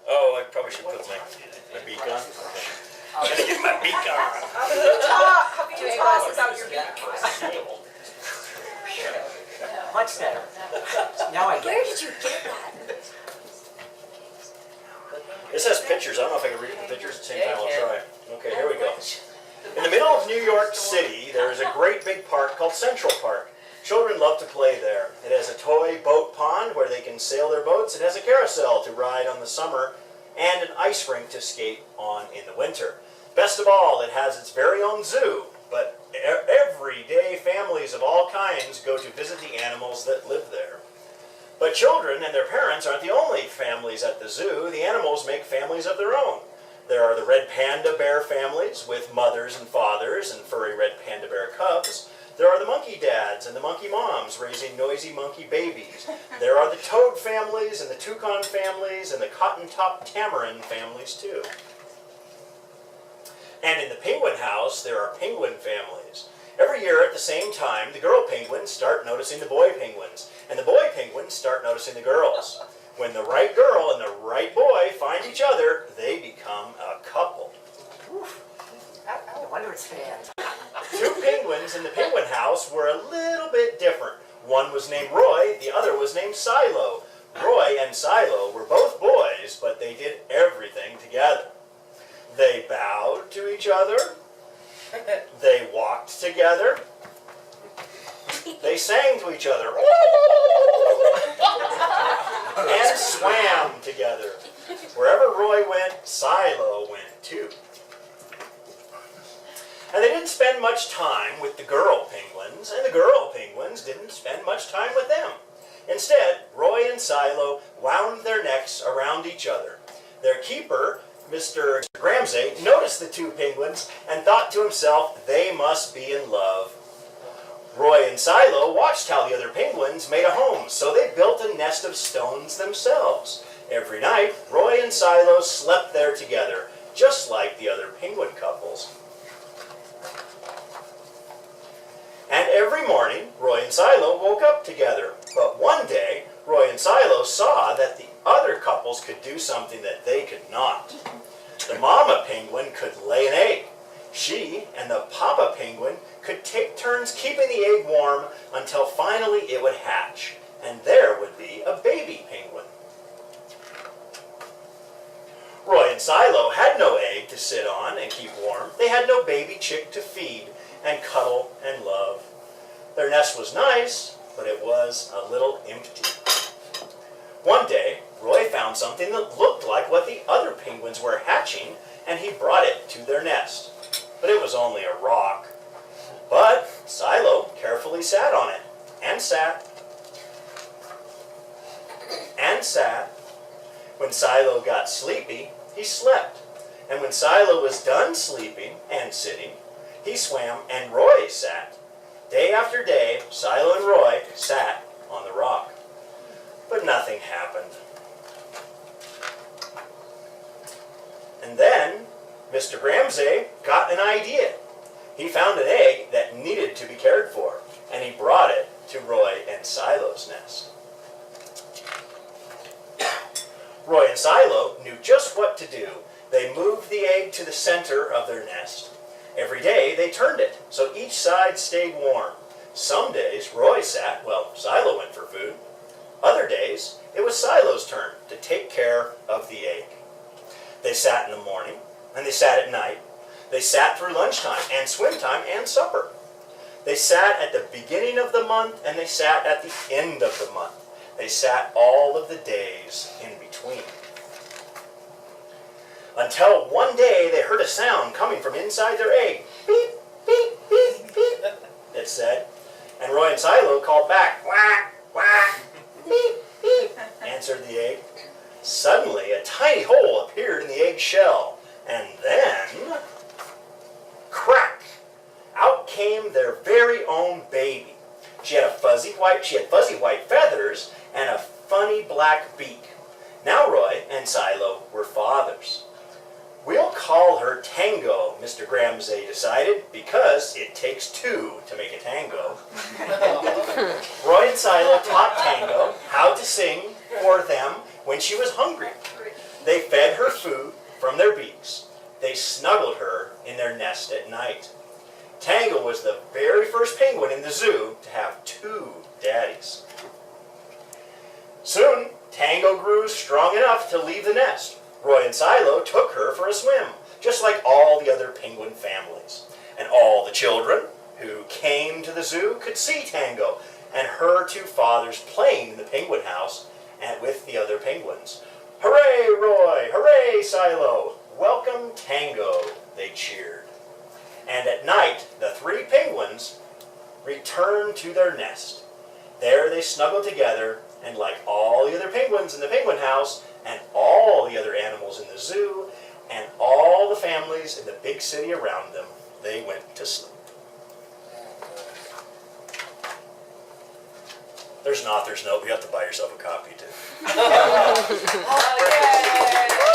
Oh, I probably should put my beak on. Okay. Get my beak on. How about you talk about your beak? Much better. Now I get Where it. did you get that? This has pictures. I don't know if I can read the pictures at the same time. I'll try. Okay, here we go. In the middle of New York City, there is a great big park called Central Park. Children love to play there. It has a toy boat pond where they can sail their boats. It has a carousel to ride on the summer and an ice rink to skate on in the winter. Best of all, it has its very own zoo, but every day families of all kinds go to visit the animals that live there. But children and their parents aren't the only families at the zoo. The animals make families of their own. There are the red panda bear families with mothers and fathers and furry red panda bear cubs. There are the monkey dads and the monkey moms raising noisy monkey babies. There are the toad families and the toucan families and the cotton-top tamarin families too. And in the penguin house, there are penguin families. Every year at the same time, the girl penguins start noticing the boy penguins, and the boy penguins start noticing the girls. When the right girl and the right boy find each other, they become a couple. No wonder it's fans. Two penguins in the penguin house were a little bit different. One was named Roy, the other was named Silo. Roy and Silo were both boys, but they did everything together. They bowed to each other. They walked together. They sang to each other. And swam together. Wherever Roy went, Silo went too. And they didn't spend much time with the girl penguins, and the girl penguins didn't spend much time with them. Instead, Roy and Silo wound their necks around each other. Their keeper, Mr. Gramsay, noticed the two penguins and thought to himself, they must be in love. Roy and Silo watched how the other penguins made a home, so they built a nest of stones themselves. Every night, Roy and Silo slept there together, just like the other penguin couples. And every morning, Roy and Silo woke up together. But one day, Roy and Silo saw that the other couples could do something that they could not. The mama penguin could lay an egg. She and the papa penguin could take turns keeping the egg warm until finally it would hatch, and there would be a baby penguin. Roy and Silo had no egg to sit on and keep warm. They had no baby chick to feed and cuddle and love. Their nest was nice, but it was a little empty. One day, Roy found something that looked like what the other penguins were hatching, and he brought it to their nest. But it was only a rock. But Silo carefully sat on it, and sat, and sat. When Silo got sleepy, he slept. And when Silo was done sleeping and sitting, he swam and Roy sat. Day after day, Silo and Roy sat on the rock. But nothing happened. And then Mr. Gramsay got an idea. He found an egg that needed to be cared for, and he brought it to Roy and Silo's nest. Roy and Silo knew just what to do. They moved the egg to the center of their nest. Every day they turned it, so each side stayed warm. Some days Roy sat while Silo went for food. Other days it was Silo's turn to take care of the egg. They sat in the morning, and they sat at night. They sat through lunchtime and swim time and supper. They sat at the beginning of the month, and they sat at the end of the month. They sat all of the days in between. Until one day they heard a sound coming from inside their egg. Beep, beep, beep, beep, it said. And Roy and Silo called back, quack, quack, beep, beep, answered the egg. Suddenly a tiny hole appeared in the egg shell, and then, crack, out came their very own baby. She had fuzzy white feathers and a funny black beak. Now Roy and Silo were fathers. We'll call her Tango, Mr. Gramsay decided, because it takes two to make a tango. Roy and Silo taught Tango how to sing for them when she was hungry. They fed her food from their beaks. They snuggled her in their nest at night. Tango was the very first penguin in the zoo to have 2 daddies. Soon, Tango grew strong enough to leave the nest. Roy and Silo took her for a swim, just like all the other penguin families. And all the children who came to the zoo could see Tango and her 2 fathers playing in the penguin house and with the other penguins. "Hooray, Roy! Hooray, Silo! Welcome, Tango!" they cheered. And at night, the 3 penguins returned to their nest. There they snuggled together, and like all the other penguins in the penguin house, and all the other animals in the zoo, and all the families in the big city around them, they went to sleep. There's an author's note. You have to buy yourself a copy, too. Oh, yay!